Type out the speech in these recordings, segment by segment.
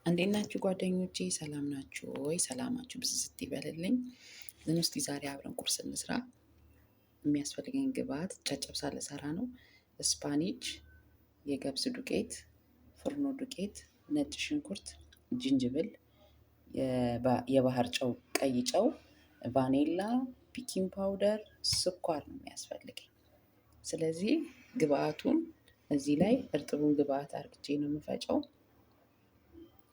እንዴት ናችሁ ጓደኞቼ? ሰላም ናችሁ ወይ? ሰላማችሁ ብዝት ይበልልኝ። እስቲ ዛሬ አብረን ቁርስ እንስራ። የሚያስፈልገኝ ግብአት ጨጨብሳ ልሰራ ነው። ስፓኒች፣ የገብስ ዱቄት፣ ፍርኖ ዱቄት፣ ነጭ ሽንኩርት፣ ዝንጅብል፣ የባህር ጨው፣ ቀይ ጨው፣ ቫኔላ፣ ፒኪንግ ፓውደር፣ ስኳር ነው የሚያስፈልገኝ። ስለዚህ ግብአቱን እዚህ ላይ እርጥቡን ግብአት አርግቼ ነው የምፈጨው።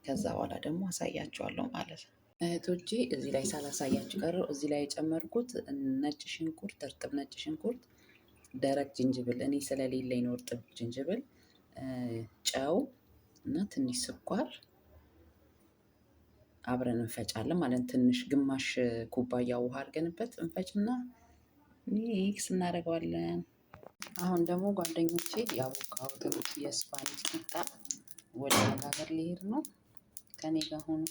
ከዛ በኋላ ደግሞ አሳያችኋለሁ ማለት ነው። እህቶቼ እዚህ ላይ ሳላሳያችሁ ቀረው። እዚህ ላይ የጨመርኩት ነጭ ሽንኩርት፣ እርጥብ ነጭ ሽንኩርት፣ ደረቅ ዝንጅብል፣ እኔ ስለሌለኝ ነው እርጥብ ዝንጅብል፣ ጨው እና ትንሽ ስኳር አብረን እንፈጫለን ማለት ትንሽ ግማሽ ኩባያ ውሃ አድርገንበት እንፈጭና ሚክስ እናደርገዋለን። አሁን ደግሞ ጓደኞቼ ያቦካሁትን የስፓኒሽ ቂጣ ወደ መጋገር ሊሄድ ነው። ከኔ ጋር ሆኖ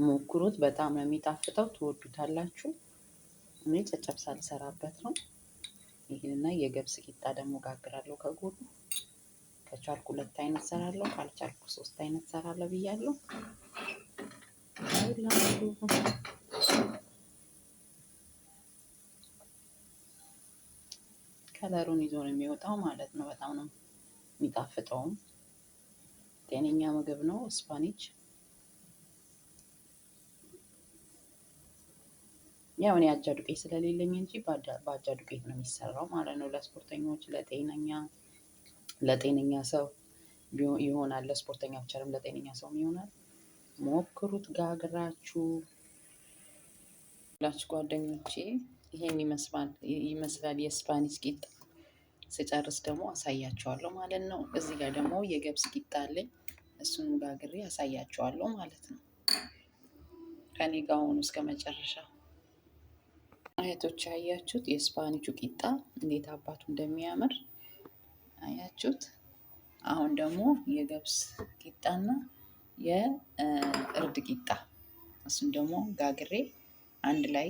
ሞክሩት። በጣም ነው የሚጣፍጠው፣ ትወዱታላችሁ። እኔ ጨጨብሳ ልሰራበት ነው። ይህንና የገብስ ቂጣ ደግሞ ጋግራለሁ ከጎኑ። ከቻልኩ 2 አይነት ሰራለሁ፣ ካልቻልኩ 3 አይነት ሰራለሁ ብያለሁ። ከለሩን ይዞ ነው የሚወጣው ማለት ነው። በጣም ነው የሚጣፍጠውም። ጤነኛ ምግብ ነው ስፓኒች። ያው እኔ አጃ ዱቄት ስለሌለኝ እንጂ በአጃ ዱቄት ነው የሚሰራው ማለት ነው። ለስፖርተኞች፣ ለጤነኛ ሰው ይሆናል። ለስፖርተኛ ብቻ አይደለም ለጤነኛ ሰው ይሆናል። ሞክሩት ጋግራችሁ ጓደኞቼ። ይሄን ይመስላል የስፓኒሽ ቂጣ። ስጨርስ ደግሞ አሳያችኋለሁ ማለት ነው። እዚህ ጋር ደግሞ የገብስ ቂጣ አለኝ። እሱን ጋግሬ አሳያችኋለሁ ማለት ነው። ከኔ ጋር ሆኑ እስከ መጨረሻው። አያቶች አያችሁት? የስፓኒሹ ቂጣ እንዴት አባቱ እንደሚያምር አያችሁት? አሁን ደግሞ የገብስ ቂጣና የእርድ ቂጣ እሱን ደግሞ ጋግሬ አንድ ላይ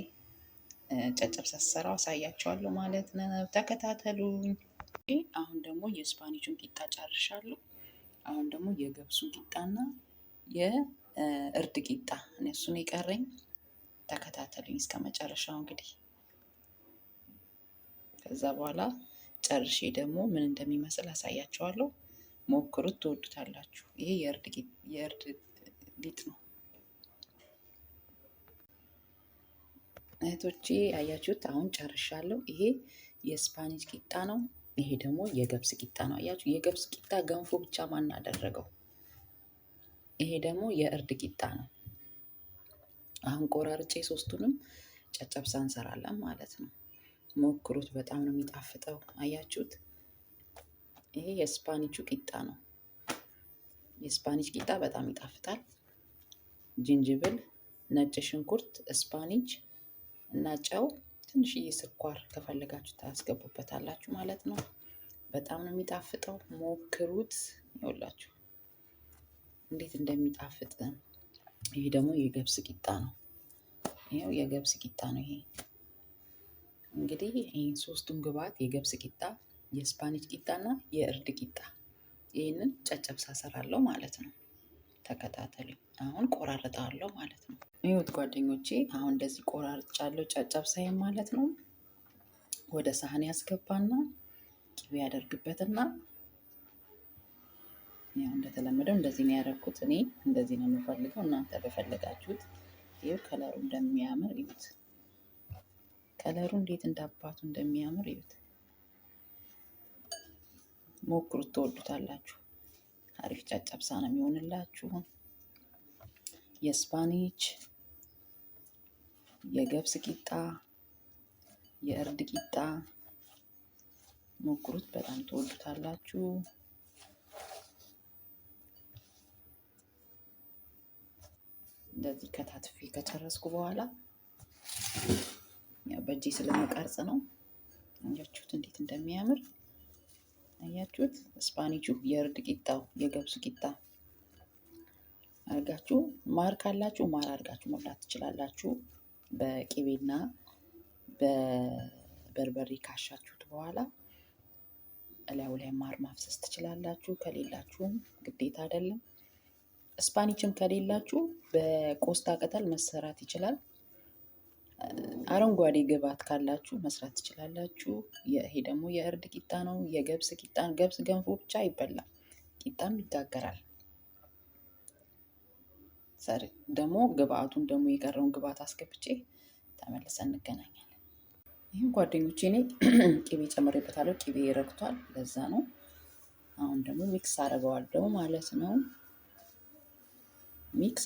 ጨጨብሳ ስሰራው አሳያችኋለሁ ማለት ነው። ተከታተሉኝ። አሁን ደግሞ የስፓኒሹን ቂጣ ጨርሻለሁ። አሁን ደግሞ የገብሱን ቂጣና የእርድ ቂጣ እሱን የቀረኝ። ተከታተሉኝ እስከ መጨረሻው እንግዲህ። ከዛ በኋላ ጨርሼ ደግሞ ምን እንደሚመስል አሳያችኋለሁ። ሞክሩት፣ ትወዱታላችሁ። ይሄ የእርድ ሊጥ ነው እህቶቼ። አያችሁት? አሁን ጨርሻለሁ። ይሄ የስፓኒሽ ቂጣ ነው። ይሄ ደግሞ የገብስ ቂጣ ነው። አያችሁ? የገብስ ቂጣ ገንፎ ብቻ ማን አደረገው? ይሄ ደግሞ የእርድ ቂጣ ነው። አሁን ቆራርጬ ሶስቱንም ጨጨብሳ እንሰራለን ማለት ነው። ሞክሩት፣ በጣም ነው የሚጣፍጠው። አያችሁት? ይሄ የስፓኒሹ ቂጣ ነው። የስፓኒሽ ቂጣ በጣም ይጣፍጣል። ዝንጅብል፣ ነጭ ሽንኩርት፣ ስፓኒች እና ጨው፣ ትንሽዬ ስኳር ከፈለጋችሁ ታስገቡበታላችሁ ማለት ነው። በጣም ነው የሚጣፍጠው። ሞክሩት። ይኸውላችሁ እንዴት እንደሚጣፍጥ። ይሄ ደግሞ የገብስ ቂጣ ነው። ይኸው የገብስ ቂጣ ነው ይሄ። እንግዲህ ይህን ሶስቱን ግብአት የገብስ ቂጣ፣ የስፓኒሽ ቂጣና የእርድ ቂጣ ይህንን ጨጨብሳ ሰራለሁ ማለት ነው። ተከታተሉኝ። አሁን ቆራርጣለሁ ማለት ነው። ይሁት ጓደኞቼ፣ አሁን እንደዚህ ቆራርጫለሁ ጨጨብሳዬን ማለት ነው። ወደ ሳህን ያስገባና ቅቤ ያደርግበትና ያው እንደተለመደው እንደዚህ ነው ያደረኩት። እኔ እንደዚህ ነው የምፈልገው። እናንተ በፈለጋችሁት። ይኸው ከለሩ እንደሚያምር ይሁት። ከለሩ እንዴት እንዳባቱ እንደሚያምር ይሁት። ሞክሩት፣ ትወዱታላችሁ። አሪፍ ጨጨብሳ ነው የሚሆንላችሁ። የስፓኒች፣ የገብስ ቂጣ፣ የእርድ ቂጣ ሞክሩት፣ በጣም ትወዱታላችሁ። እንደዚህ ከታትፌ ከጨረስኩ በኋላ ያው በእጄ ስለመቀርጽ ነው። አያችሁት እንዴት እንደሚያምር አያችሁት። ስፓኒቹ የእርድ ቂጣው የገብሱ ቂጣ አርጋችሁ ማር ካላችሁ ማር አርጋችሁ መብላት ትችላላችሁ። በቅቤና በበርበሬ ካሻችሁት በኋላ እላዩ ላይ ማር ማፍሰስ ትችላላችሁ። ከሌላችሁም ግዴታ አይደለም። ስፓኒችም ከሌላችሁ በቆስጣ ቅጠል መሰራት ይችላል። አረንጓዴ ግብአት ካላችሁ መስራት ትችላላችሁ። ይሄ ደግሞ የእርድ ቂጣ ነው። የገብስ ቂጣ ገብስ ገንፎ ብቻ አይበላም፣ ቂጣም ይጋገራል። ደግሞ ግብአቱን ደግሞ የቀረውን ግብአት አስገብቼ ተመልሰን እንገናኛለን። ይህም ጓደኞቼ እኔ ቅቤ ጨምሬበታለሁ። ቅቤ ረግቷል፣ ለዛ ነው። አሁን ደግሞ ሚክስ አደርገዋለሁ ማለት ነው። ሚክስ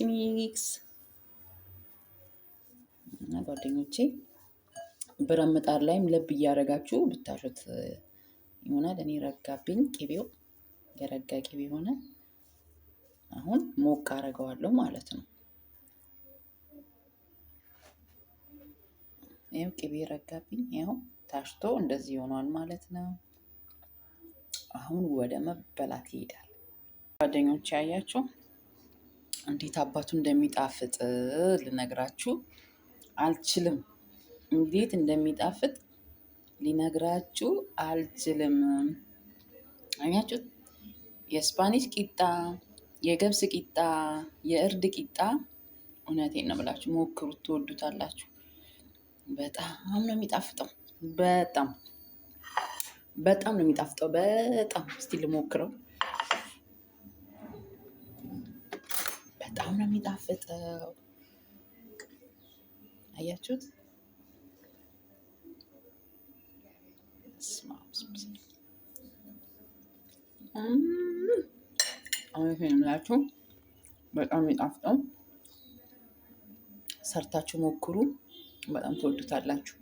እና ጓደኞቼ ብረት ምጣድ ላይም ለብ እያደረጋችሁ ብታሹት ይሆናል። እኔ ረጋብኝ፣ ቅቤው የረጋ ቅቤ ሆነ። አሁን ሞቅ አደርገዋለሁ ማለት ነው። ይኸው ቅቤ ረጋብኝ፣ ይኸው ታሽቶ እንደዚህ ሆኗል ማለት ነው። አሁን ወደ መበላት ይሄዳል። ጓደኞቼ ያያችሁ እንዴት አባቱ እንደሚጣፍጥ ልነግራችሁ አልችልም። እንዴት እንደሚጣፍጥ ሊነግራችሁ አልችልም። አያችሁት? የስፓኒሽ ቂጣ፣ የገብስ ቂጣ፣ የእርድ ቂጣ። እውነቴን ነው ብላችሁ ሞክሩት፣ ትወዱታላችሁ። በጣም ነው የሚጣፍጠው። በጣም ነው የሚጣፍጠው። በጣም እስቲ ልሞክረው። በጣም ነው የሚጣፍጠው። አያችሁት? አሁን ይሄንላችሁ በጣም የሚጣፍጠው። ሰርታችሁ ሞክሩ፣ በጣም ትወዱታላችሁ።